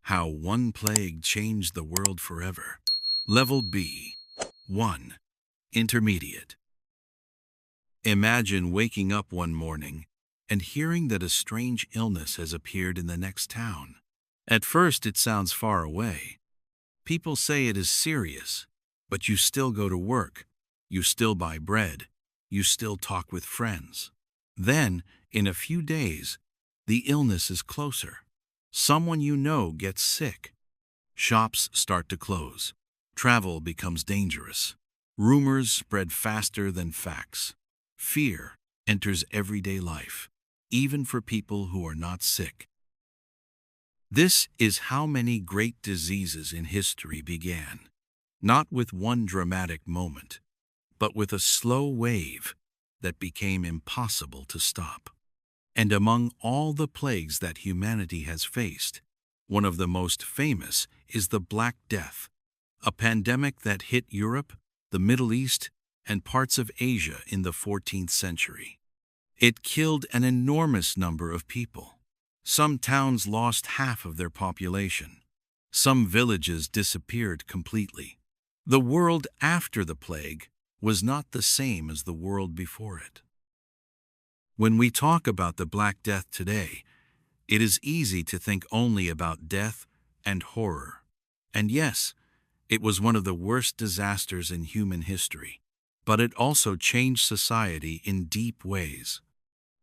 How one plague changed the world forever. Level B. 1. Intermediate. Imagine waking up one morning and hearing that a strange illness has appeared in the next town. At first, it sounds far away. People say it is serious, but you still go to work, you still buy bread, you still talk with friends. Then, in a few days, the illness is closer. Someone you know gets sick. Shops start to close. Travel becomes dangerous. Rumors spread faster than facts. Fear enters everyday life, even for people who are not sick. This is how many great diseases in history began, not with one dramatic moment, but with a slow wave that became impossible to stop. And among all the plagues that humanity has faced, one of the most famous is the Black Death, a pandemic that hit Europe, the Middle East, and parts of Asia in the 14th century. It killed an enormous number of people. Some towns lost half of their population. Some villages disappeared completely. The world after the plague was not the same as the world before it. When we talk about the Black Death today, it is easy to think only about death and horror. And yes, it was one of the worst disasters in human history, but it also changed society in deep ways.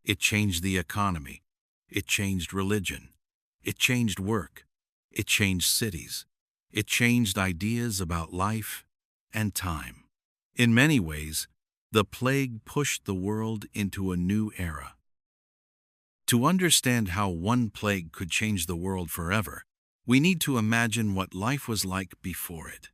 It changed the economy. It changed religion. It changed work. It changed cities. It changed ideas about life and time. In many ways, the plague pushed the world into a new era. To understand how one plague could change the world forever, we need to imagine what life was like before it.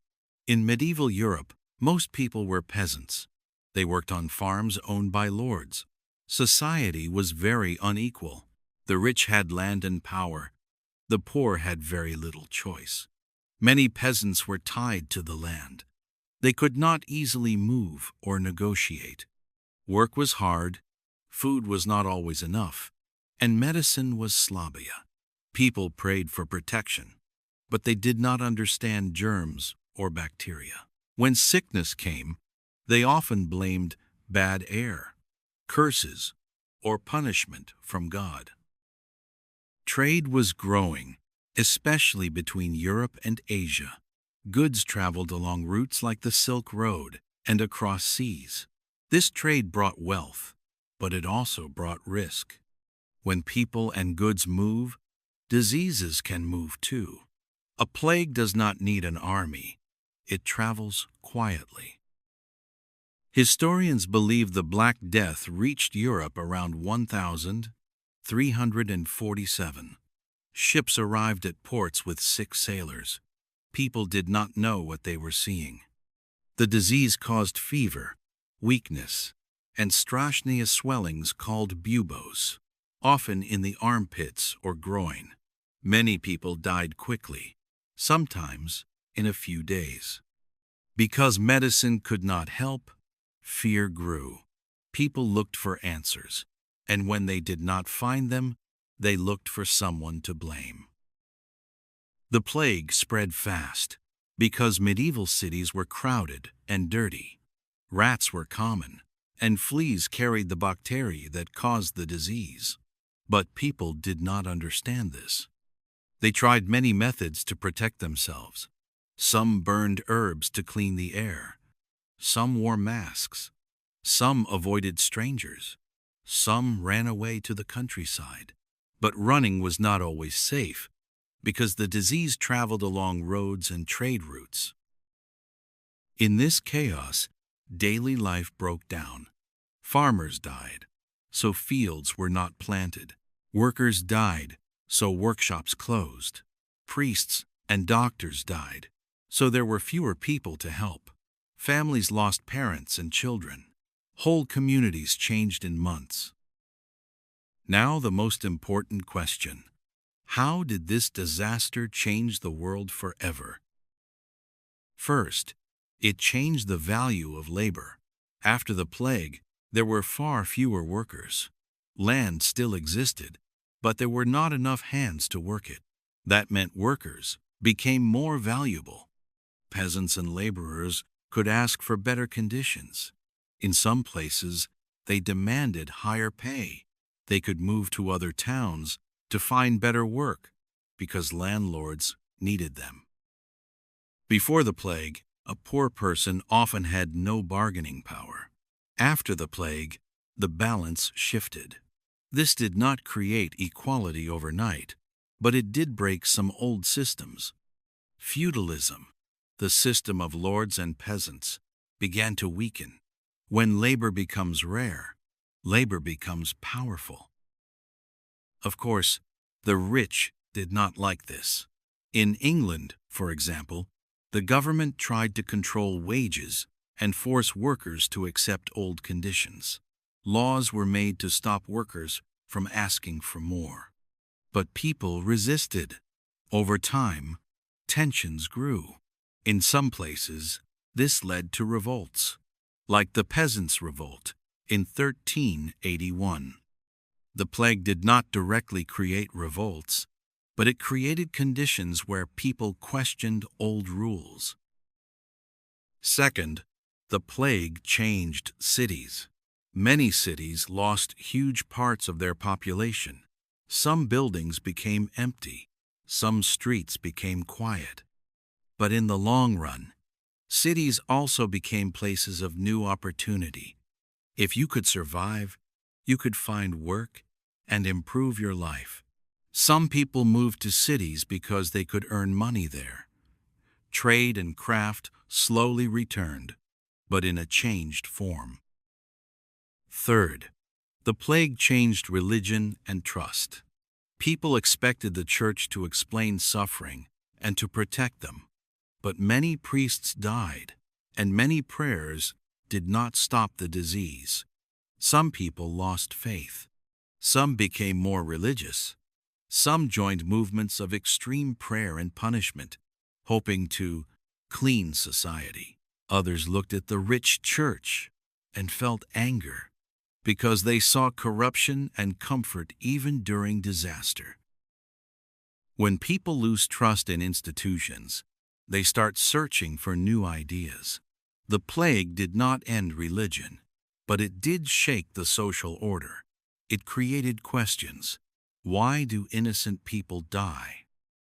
In medieval Europe, most people were peasants. They worked on farms owned by lords. Society was very unequal. The rich had land and power. The poor had very little choice. Many peasants were tied to the land. They could not easily move or negotiate. Work was hard, food was not always enough, and medicine was slabia. People prayed for protection, but they did not understand germs or bacteria. When sickness came, they often blamed bad air, curses, or punishment from God. Trade was growing, especially between Europe and Asia. Goods traveled along routes like the Silk Road and across seas. This trade brought wealth, but it also brought risk. When people and goods move, diseases can move too. A plague does not need an army. It travels quietly. Historians believe the Black Death reached Europe around 1347. Ships arrived at ports with sick sailors. People did not know what they were seeing. The disease caused fever, weakness, and strachnia swellings called buboes, often in the armpits or groin. Many people died quickly, sometimes in a few days. Because medicine could not help, fear grew. People looked for answers, and when they did not find them, they looked for someone to blame. The plague spread fast because medieval cities were crowded and dirty. Rats were common, and fleas carried the bacteria that caused the disease. But people did not understand this. They tried many methods to protect themselves. Some burned herbs to clean the air. Some wore masks. Some avoided strangers. Some ran away to the countryside. But running was not always safe, because the disease traveled along roads and trade routes. In this chaos, daily life broke down. Farmers died, so fields were not planted. Workers died, so workshops closed. Priests and doctors died, so there were fewer people to help. Families lost parents and children. Whole communities changed in months. Now the most important question. How did this disaster change the world forever? First, it changed the value of labor. After the plague, there were far fewer workers. Land still existed, but there were not enough hands to work it. That meant workers became more valuable. Peasants and laborers could ask for better conditions. In some places, they demanded higher pay. They could move to other towns to find better work because landlords needed them. Before the plague, a poor person often had no bargaining power. After the plague, the balance shifted. This did not create equality overnight, but it did break some old systems. Feudalism, the system of lords and peasants, began to weaken. When labor becomes rare, labor becomes powerful. Of course, the rich did not like this. In England, for example, the government tried to control wages and force workers to accept old conditions. Laws were made to stop workers from asking for more. But people resisted. Over time, tensions grew. In some places, this led to revolts, like the Peasants' Revolt in 1381. The plague did not directly create revolts, but it created conditions where people questioned old rules. Second, the plague changed cities. Many cities lost huge parts of their population. Some buildings became empty. Some streets became quiet. But in the long run, cities also became places of new opportunity. If you could survive, you could find work and improve your life. Some people moved to cities because they could earn money there. Trade and craft slowly returned, but in a changed form. Third, the plague changed religion and trust. People expected the church to explain suffering and to protect them. But many priests died, and many prayers did not stop the disease. Some people lost faith. Some became more religious. Some joined movements of extreme prayer and punishment, hoping to clean society. Others looked at the rich church and felt anger because they saw corruption and comfort even during disaster. When people lose trust in institutions, they start searching for new ideas. The plague did not end religion, but it did shake the social order. It created questions. Why do innocent people die?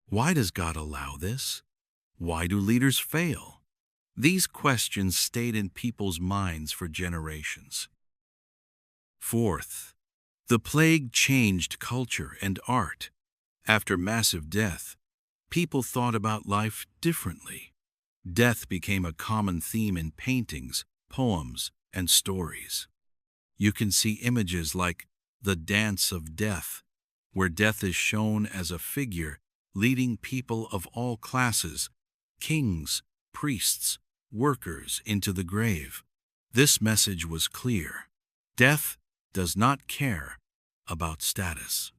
Why does God allow this? Why do leaders fail? These questions stayed in people's minds for generations. Fourth, the plague changed culture and art. After massive death, people thought about life differently. Death became a common theme in paintings, poems, and stories. You can see images like the Dance of Death, where death is shown as a figure leading people of all classes, kings, priests, workers, into the grave. This message was clear. Death does not care about status.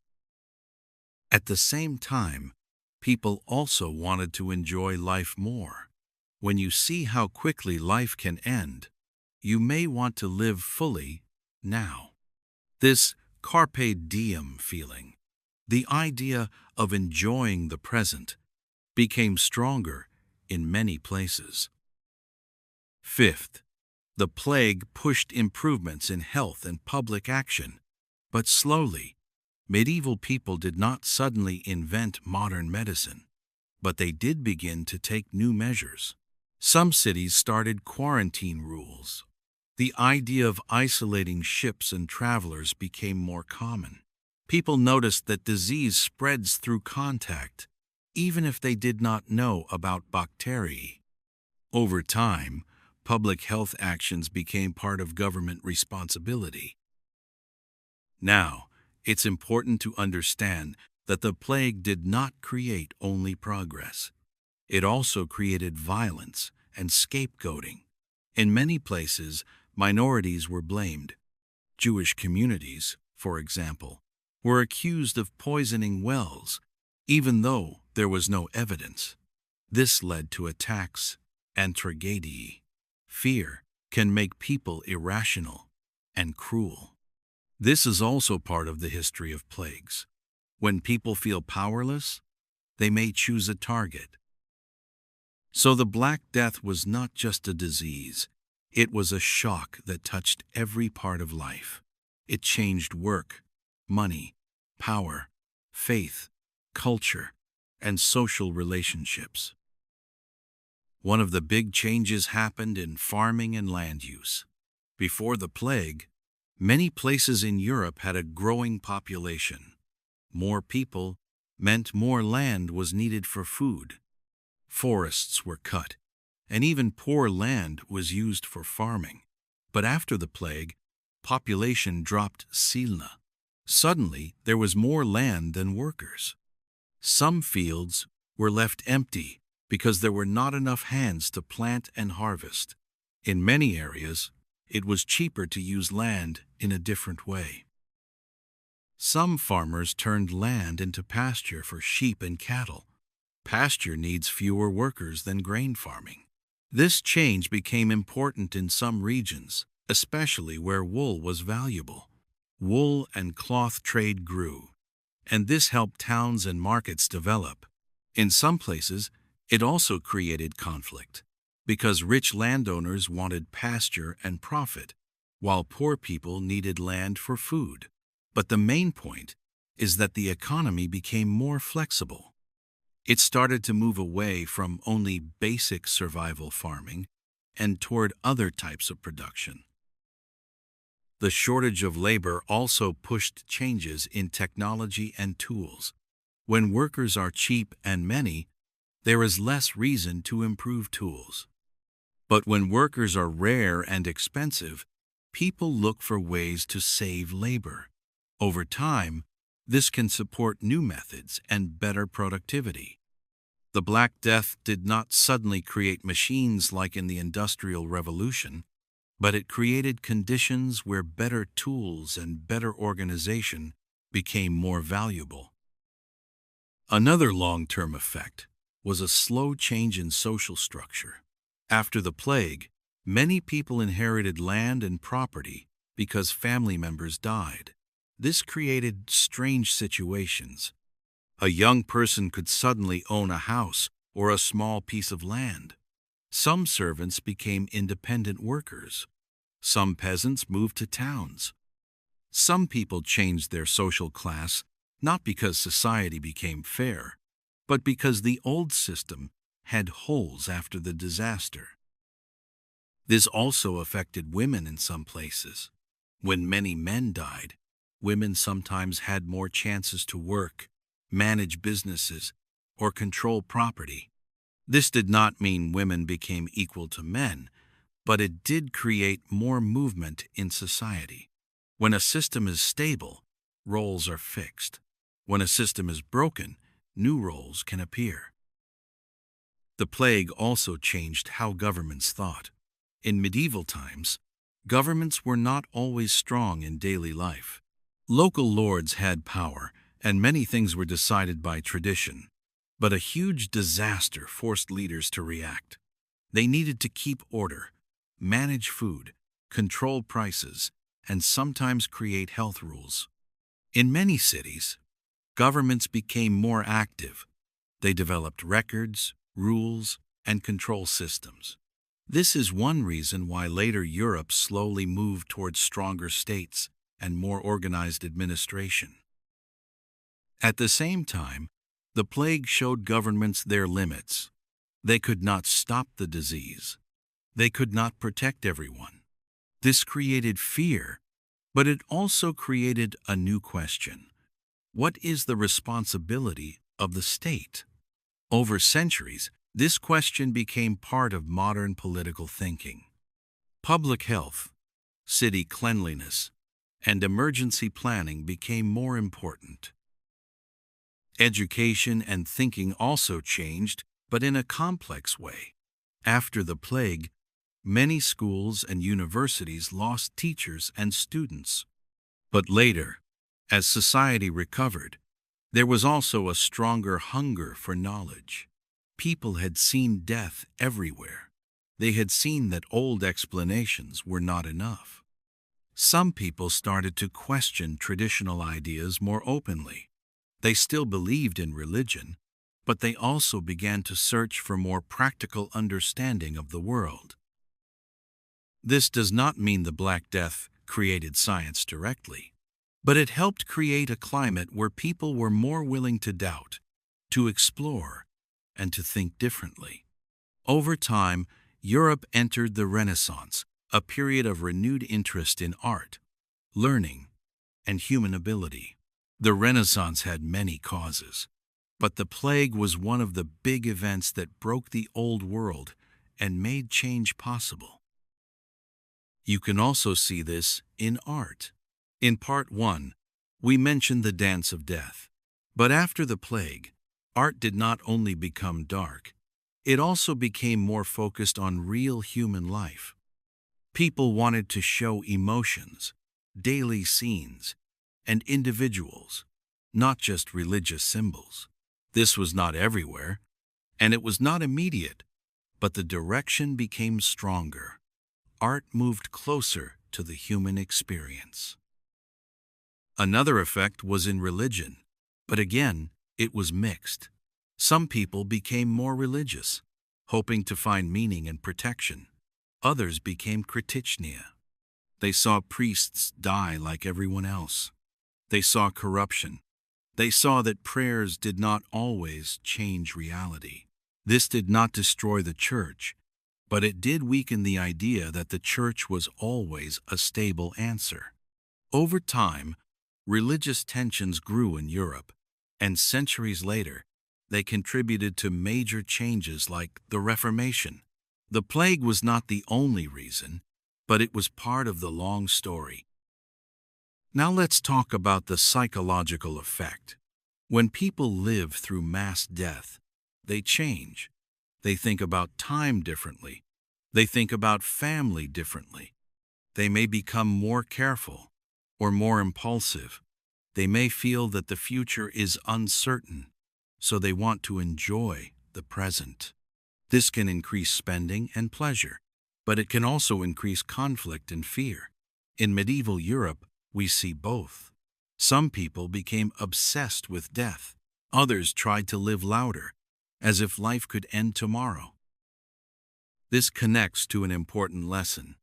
At the same time, people also wanted to enjoy life more. When you see how quickly life can end, you may want to live fully now. This carpe diem feeling, the idea of enjoying the present, became stronger in many places. Fifth, the plague pushed improvements in health and public action, but slowly. Medieval people did not suddenly invent modern medicine, but they did begin to take new measures. Some cities started quarantine rules. The idea of isolating ships and travelers became more common. People noticed that disease spreads through contact, even if they did not know about bacteriae. Over time, public health actions became part of government responsibility. Now, it's important to understand that the plague did not create only progress. It also created violence and scapegoating. In many places, minorities were blamed. Jewish communities, for example, were accused of poisoning wells, even though there was no evidence. This led to attacks and tragedies. Fear can make people irrational and cruel. This is also part of the history of plagues. When people feel powerless, they may choose a target. So the Black Death was not just a disease, it was a shock that touched every part of life. It changed work, money, power, faith, culture, and social relationships. One of the big changes happened in farming and land use. Before the plague, many places in Europe had a growing population. More people meant more land was needed for food. Forests were cut, and even poor land was used for farming. But after the plague, population dropped silna. Suddenly, there was more land than workers. Some fields were left empty because there were not enough hands to plant and harvest. In many areas, it was cheaper to use land in a different way. Some farmers turned land into pasture for sheep and cattle. Pasture needs fewer workers than grain farming. This change became important in some regions, especially where wool was valuable. Wool and cloth trade grew, and this helped towns and markets develop. In some places, it also created conflict, because rich landowners wanted pasture and profit, while poor people needed land for food. But the main point is that the economy became more flexible. It started to move away from only basic survival farming and toward other types of production. The shortage of labor also pushed changes in technology and tools. When workers are cheap and many, there is less reason to improve tools. But when workers are rare and expensive, people look for ways to save labor. Over time, this can support new methods and better productivity. The Black Death did not suddenly create machines like in the Industrial Revolution, but it created conditions where better tools and better organization became more valuable. Another long-term effect was a slow change in social structure. After the plague, many people inherited land and property because family members died. This created strange situations. A young person could suddenly own a house or a small piece of land. Some servants became independent workers. Some peasants moved to towns. Some people changed their social class not because society became fair, but because the old system had holes after the disaster. This also affected women in some places. When many men died, women sometimes had more chances to work, manage businesses, or control property. This did not mean women became equal to men, but it did create more movement in society. When a system is stable, roles are fixed. When a system is broken, new roles can appear. The plague also changed how governments thought. In medieval times, governments were not always strong in daily life. Local lords had power, and many things were decided by tradition. But a huge disaster forced leaders to react. They needed to keep order, manage food, control prices, and sometimes create health rules. In many cities, governments became more active. They developed records, rules, and control systems. This is one reason why later Europe slowly moved towards stronger states and more organized administration. At the same time, the plague showed governments their limits. They could not stop the disease. They could not protect everyone. This created fear, but it also created a new question. What is the responsibility of the state? Over centuries, this question became part of modern political thinking. Public health, city cleanliness, and emergency planning became more important. Education and thinking also changed, but in a complex way. After the plague, many schools and universities lost teachers and students. But later, as society recovered, there was also a stronger hunger for knowledge. People had seen death everywhere. They had seen that old explanations were not enough. Some people started to question traditional ideas more openly. They still believed in religion, but they also began to search for more practical understanding of the world. This does not mean the Black Death created science directly, but it helped create a climate where people were more willing to doubt, to explore, and to think differently. Over time, Europe entered the Renaissance, a period of renewed interest in art, learning, and human ability. The Renaissance had many causes, but the plague was one of the big events that broke the old world and made change possible. You can also see this in art. In Part 1, we mentioned the Dance of Death. But after the plague, art did not only become dark, it also became more focused on real human life. People wanted to show emotions, daily scenes, and individuals, not just religious symbols. This was not everywhere, and it was not immediate, but the direction became stronger. Art moved closer to the human experience. Another effect was in religion, but again, it was mixed. Some people became more religious, hoping to find meaning and protection. Others became Kritechnia. They saw priests die like everyone else. They saw corruption. They saw that prayers did not always change reality. This did not destroy the church, but it did weaken the idea that the church was always a stable answer. Over time, religious tensions grew in Europe, and centuries later, they contributed to major changes like the Reformation. The plague was not the only reason, but it was part of the long story. Now let's talk about the psychological effect. When people live through mass death, they change. They think about time differently. They think about family differently. They may become more careful or more impulsive. They may feel that the future is uncertain, so they want to enjoy the present. This can increase spending and pleasure, but it can also increase conflict and fear. In medieval Europe, we see both. Some people became obsessed with death. Others tried to live louder, as if life could end tomorrow. This connects to an important lesson.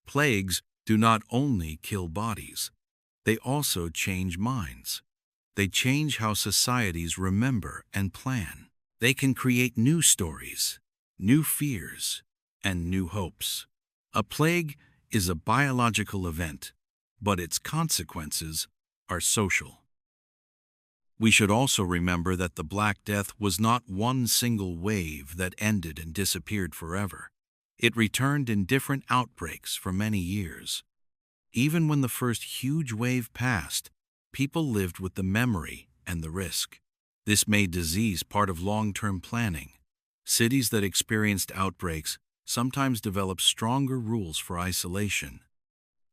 Plagues do not only kill bodies, they also change minds. They change how societies remember and plan. They can create new stories, new fears, and new hopes. A plague is a biological event, but its consequences are social. We should also remember that the Black Death was not one single wave that ended and disappeared forever. It returned in different outbreaks for many years. Even when the first huge wave passed, people lived with the memory and the risk. This made disease part of long-term planning. Cities that experienced outbreaks sometimes developed stronger rules for isolation.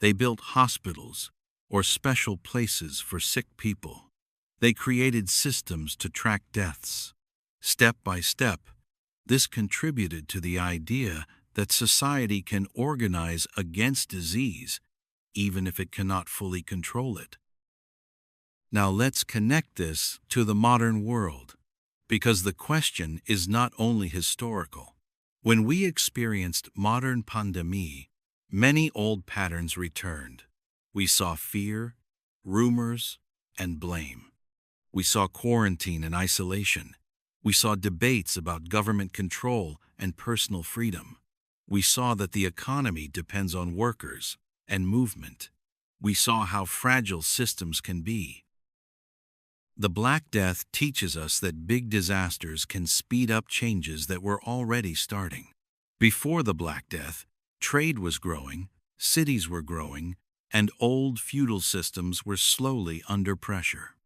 They built hospitals or special places for sick people. They created systems to track deaths. Step by step, this contributed to the idea that society can organize against disease even if it cannot fully control it. Now let's connect this to the modern world, because the question is not only historical. When we experienced modern pandemic, many old patterns returned. We saw fear, rumors, and blame. We saw quarantine and isolation. We saw debates about government control and personal freedom. We saw that the economy depends on workers and movement. We saw how fragile systems can be. The Black Death teaches us that big disasters can speed up changes that were already starting. Before the Black Death, trade was growing, cities were growing, and old feudal systems were slowly under pressure.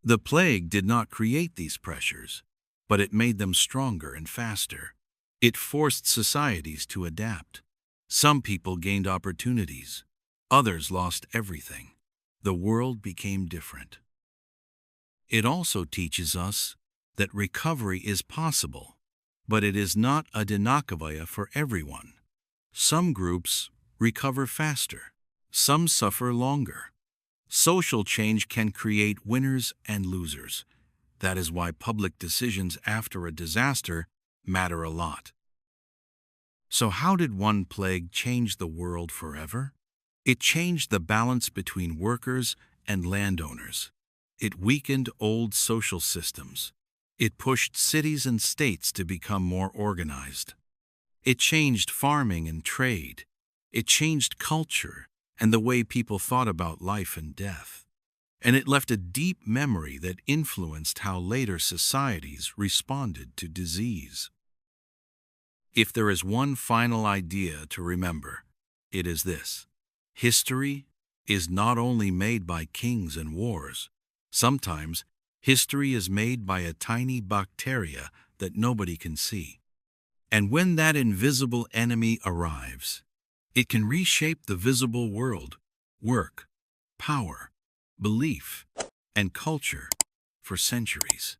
The plague did not create these pressures, but it made them stronger and faster. It forced societies to adapt. Some people gained opportunities. Others lost everything. The world became different. It also teaches us that recovery is possible, but it is not a dinakavaya for everyone. Some groups recover faster. Some suffer longer. Social change can create winners and losers. That is why public decisions after a disaster matter a lot. So how did one plague change the world forever? It changed the balance between workers and landowners. It weakened old social systems. It pushed cities and states to become more organized. It changed farming and trade. It changed culture and the way people thought about life and death. And it left a deep memory that influenced how later societies responded to disease. If there is one final idea to remember, it is this: history is not only made by kings and wars. Sometimes, history is made by a tiny bacteria that nobody can see. And when that invisible enemy arrives, it can reshape the visible world, work, power, belief, and culture for centuries.